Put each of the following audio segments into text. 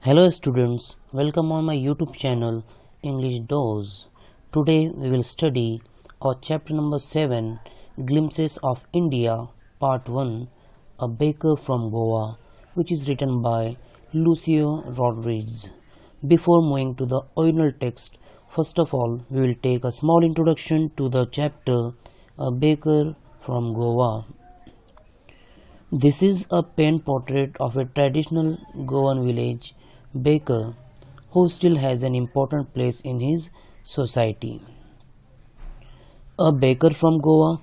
Hello students, welcome on my YouTube channel English Dose. Today we will study our chapter number 7 Glimpses of India part 1 A Baker from Goa, which is written by Lucio Rodriguez. Before moving to the original text, first of all we will take a small introduction to the chapter A Baker from Goa. This is a pen portrait of a traditional Goan village baker who still has an important place in his society. A baker from Goa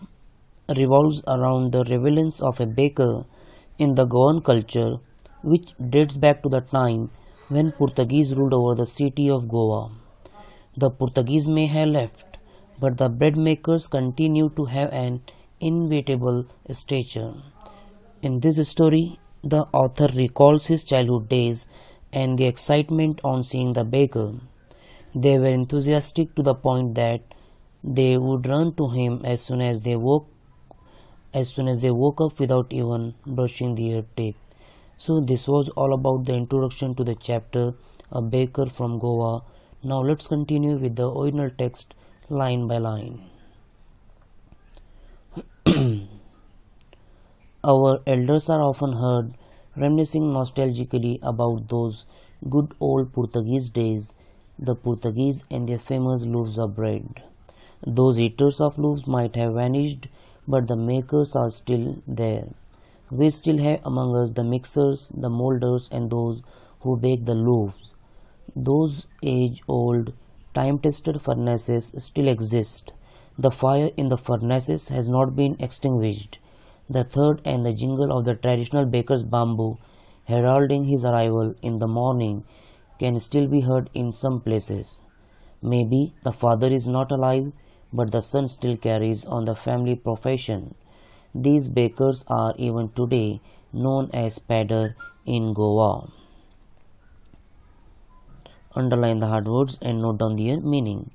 revolves around the relevance of a baker in the Goan culture, which dates back to the time when Portuguese ruled over the city of Goa. The Portuguese may have left, but the bread makers continue to have an inevitable stature. In this story, the author recalls his childhood days and the excitement on seeing the baker. They were enthusiastic to the point that they would run to him as soon as they woke up without even brushing their teeth. So this was all about the introduction to the chapter A Baker from Goa. Now let's continue with the original text line by line. Our elders are often heard reminiscing nostalgically about those good old Portuguese days, the Portuguese and their famous loaves of bread. Those eaters of loaves might have vanished, but the makers are still there. We still have among us the mixers, the molders, and those who bake the loaves. Those age-old, time-tested furnaces still exist. The fire in the furnaces has not been extinguished. The thud and the jingle of the traditional baker's bamboo heralding his arrival in the morning can still be heard in some places. Maybe the father is not alive, but the son still carries on the family profession. These bakers are even today known as padder in Goa. Underline the hard words and note down their meaning.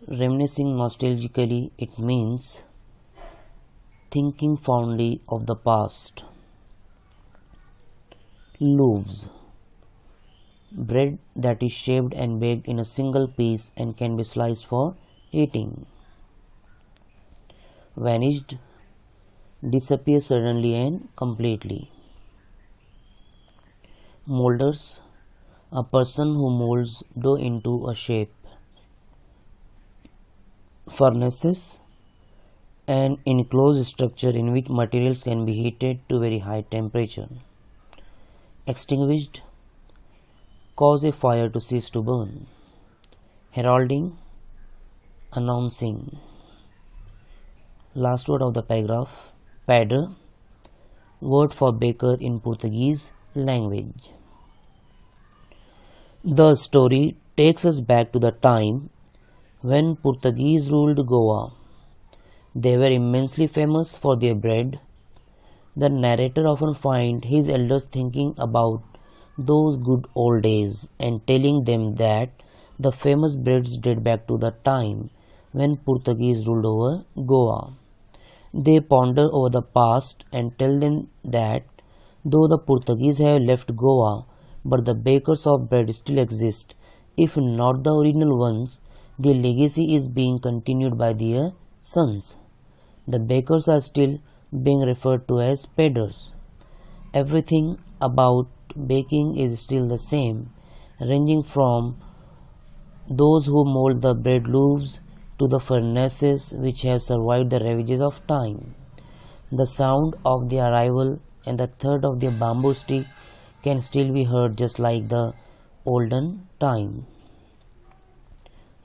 Reminiscing nostalgically, it means thinking fondly of the past. Loaves, bread that is shaped and baked in a single piece and can be sliced for eating. Vanished, disappear suddenly and completely. Molders, a person who molds dough into a shape. Furnaces, an enclosed structure in which materials can be heated to very high temperature. Extinguished, cause a fire to cease to burn. Heralding, announcing. Last word of the paragraph, padder, word for baker in Portuguese language. The story takes us back to the time when Portuguese ruled Goa. They were immensely famous for their bread. The narrator often finds his elders thinking about those good old days and telling them that the famous breads date back to the time when Portuguese ruled over Goa. They ponder over the past and tell them that though the Portuguese have left Goa, but the bakers of bread still exist. If not the original ones, their legacy is being continued by their sons. The bakers are still being referred to as padders. Everything about baking is still the same, ranging from those who mold the bread loaves to the furnaces which have survived the ravages of time. The sound of their arrival and the thud of their bamboo stick can still be heard just like the olden time.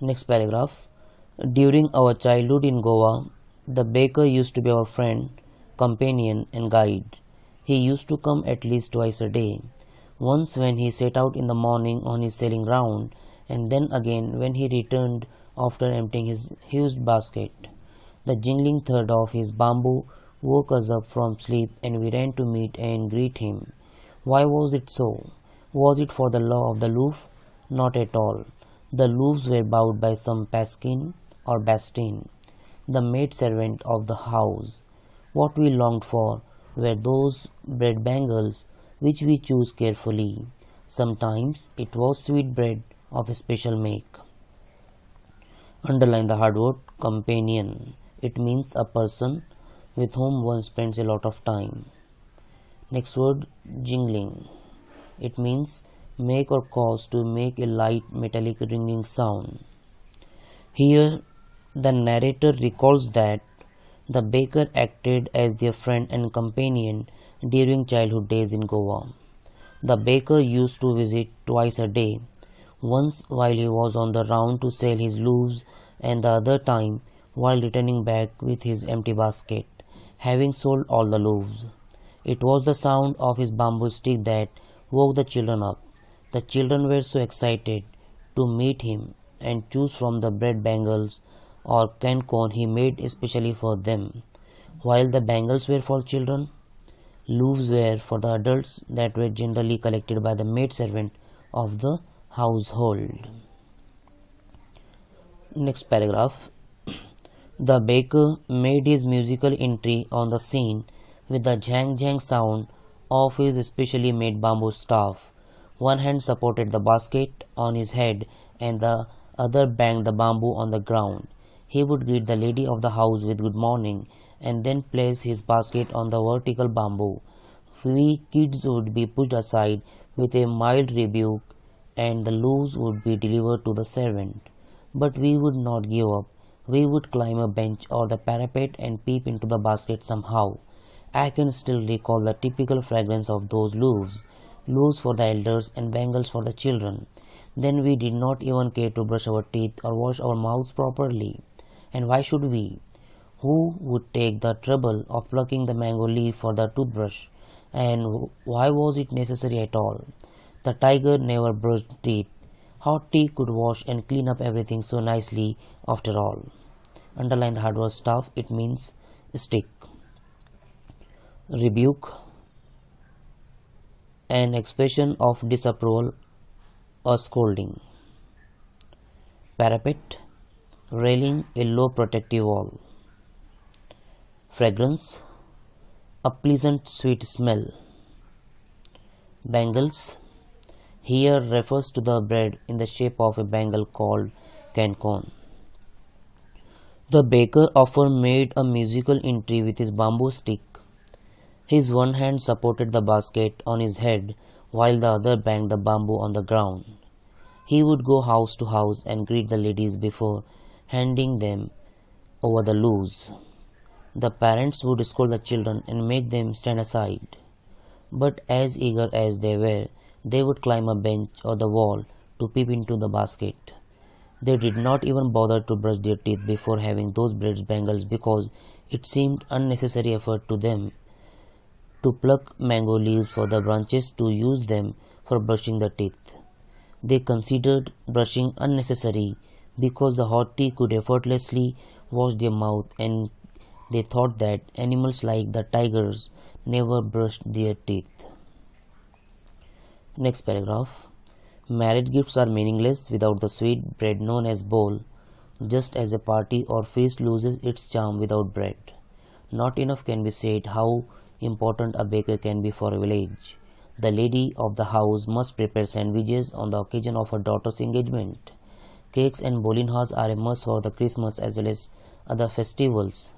Next paragraph. During our childhood in Goa, the baker used to be our friend, companion, and guide. He used to come at least twice a day. Once when he set out in the morning on his sailing round, and then again when he returned after emptying his huge basket. The jingling thud of his bamboo woke us up from sleep, and we ran to meet and greet him. Why was it so? Was it for the law of the loaf? Not at all. The loaves were bought by some paskin or bastin, the maid-servant of the house. What we longed for were those bread bangles which we chose carefully, Sometimes it was sweet bread of a special make. Underline the hard word companion. It means a person with whom one spends a lot of time. Next word jingling. It means make or cause to make a light metallic ringing sound. Here the narrator recalls that the baker acted as their friend and companion during childhood days in Goa. The baker used to visit twice a day, once while he was on the round to sell his loaves and the other time while returning back with his empty basket, having sold all the loaves. It was the sound of his bamboo stick that woke the children up. The children were so excited to meet him and choose from the bread bangles or cone he made especially for them. While the bangles were for children, loaves were for the adults that were generally collected by the maidservant of the household. Next paragraph. The baker made his musical entry on the scene with the jang jang sound of his specially made bamboo staff. One hand supported the basket on his head and the other banged the bamboo on the ground. He would greet the lady of the house with good morning and then place his basket on the vertical bamboo. We kids would be pushed aside with a mild rebuke and the loaves would be delivered to the servant. But we would not give up. We would climb a bench or the parapet and peep into the basket somehow. I can still recall the typical fragrance of those loaves, loaves for the elders and bangles for the children. Then we did not even care to brush our teeth or wash our mouths properly. And why should we? Who would take the trouble of plucking the mango leaf for the toothbrush? And why was it necessary at all? The tiger never brushed teeth. How he could wash and clean up everything so nicely after all. Underline the hard word staff. It means stick. Rebuke, an expression of disapproval or scolding. Parapet, railing, a low protective wall. Fragrance, a pleasant sweet smell. Bangles, here refers to the bread in the shape of a bangle called cone. The baker often made a musical entry with his bamboo stick. His one hand supported the basket on his head while the other banged the bamboo on the ground. He would go house to house and greet the ladies before handing them over the loaves. The parents would scold the children and make them stand aside. But as eager as they were, they would climb a bench or the wall to peep into the basket. They did not even bother to brush their teeth before having those bread bangles because it seemed unnecessary effort to them to pluck mango leaves for the branches to use them for brushing the teeth. They considered brushing unnecessary because the haughty could effortlessly wash their mouth and they thought that animals like the tigers never brushed their teeth. Next paragraph. Marriage gifts are meaningless without the sweet bread known as bowl, just as a party or feast loses its charm without bread. Not enough can be said how important a baker can be for a village. The lady of the house must prepare sandwiches on the occasion of her daughter's engagement. Cakes and bolinhas are a must for the Christmas as well as other festivals.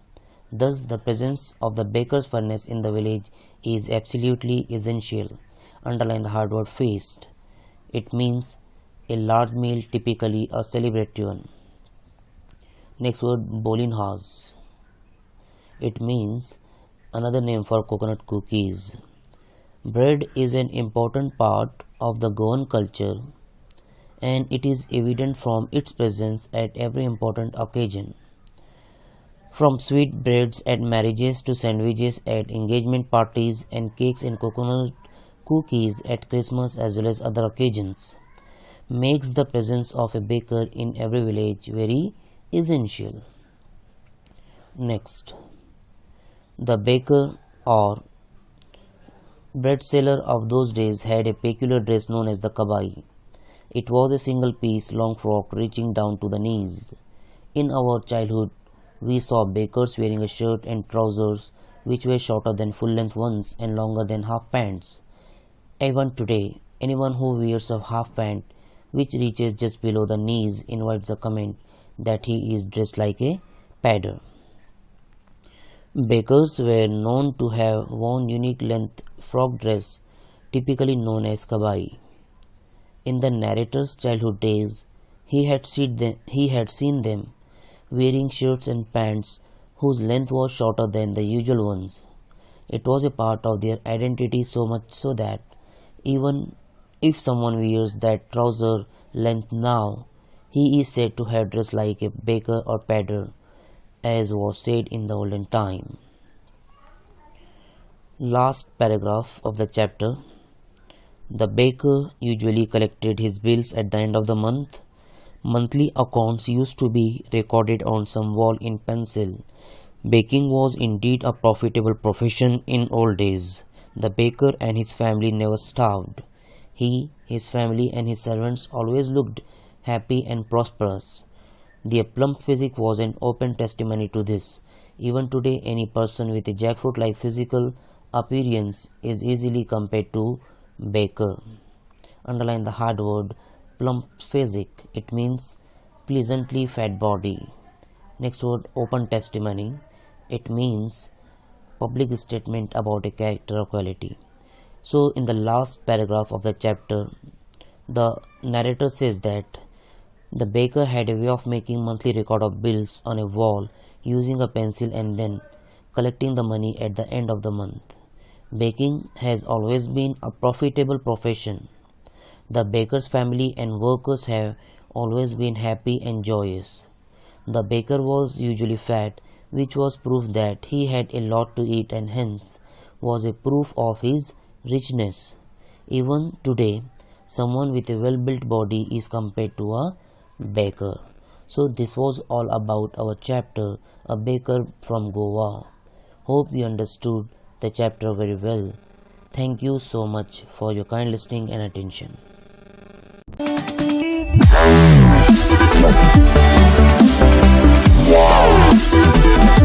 Thus, the presence of the baker's furnace in the village is absolutely essential. Underline the hard word feast. It means a large meal, typically a celebratory one. Next word, bolinhas. It means another name for coconut cookies. Bread is an important part of the Goan culture and it is evident from its presence at every important occasion. From sweet breads at marriages to sandwiches at engagement parties and cakes and coconut cookies at Christmas as well as other occasions, makes the presence of a baker in every village very essential. Next, the baker or bread seller of those days had a peculiar dress known as the kabai. It was a single piece long frock reaching down to the knees. In our childhood, we saw bakers wearing a shirt and trousers which were shorter than full-length ones and longer than half pants. Even today, Anyone who wears a half pant which reaches just below the knees invites the comment that he is dressed like a padder. Bakers were known to have worn unique length frock dress, typically known as kabai. In the narrator's childhood days, he had seen them wearing shirts and pants whose length was shorter than the usual ones. It was a part of their identity, so much so that even if someone wears that trouser length now, he is said to have dressed like a baker or padder, as was said in the olden time. Last paragraph of the chapter. The baker usually collected his bills at the end of the month. Monthly accounts used to be recorded on some wall in pencil. Baking was indeed a profitable profession in old days. The baker and his family never starved. He, his family, and his servants always looked happy and prosperous. Their plump physique was an open testimony to this. Even today, any person with a jackfruit-like physical appearance is easily compared to baker. Underline the hard word plump physique. It means pleasantly fat body. Next word open testimony. It means public statement about a character or quality. So in the last paragraph of the chapter, the narrator says that the baker had a way of making monthly record of bills on a wall using a pencil and then collecting the money at the end of the month. Baking has always been a profitable profession. The baker's family and workers have always been happy and joyous. The baker was usually fat, which was proof that he had a lot to eat and hence was a proof of his richness. Even today, someone with a well-built body is compared to a baker. So this was all about our chapter, A Baker from Goa. Hope you understood the chapter very well. Thank you so much for your kind listening and attention. Wow.